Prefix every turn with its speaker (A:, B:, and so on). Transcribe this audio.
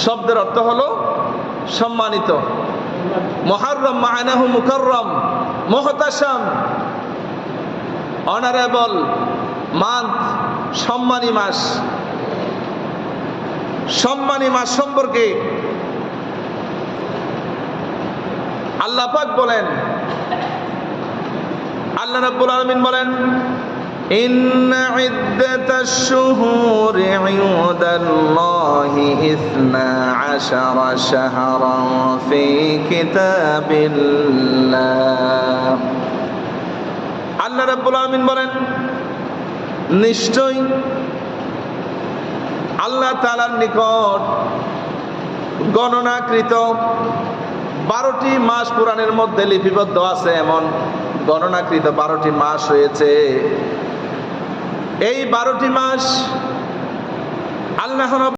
A: শব্দের অর্থ হলো সম্মানিত। মুহাররম মা'নাহু মুকাররম, মুহতাশাম, অনারেবল মান্থ, সম্মানী মাস। সম্মানী মাস সম্পর্কে আল্লাহ পাক বলেন, আল্লাহ রাব্বুল আলামিন বলেন, ইন্না ইদ্দাতাশ শুহুরি ইনদাল্লাহি 12 শাহরান ফি কিতাবিল্লাহ। আল্লাহ রাব্বুল আলামিন বলেন, নিশ্চয় আল্লাহ তাআলার নিকট গণনাকৃত 12টি মাস কোরআনের মধ্যে লিপিবদ্ধ আছে। এমন গণনাকৃত 12টি মাস রয়েছে। এই 12টি মাস আল্লাহ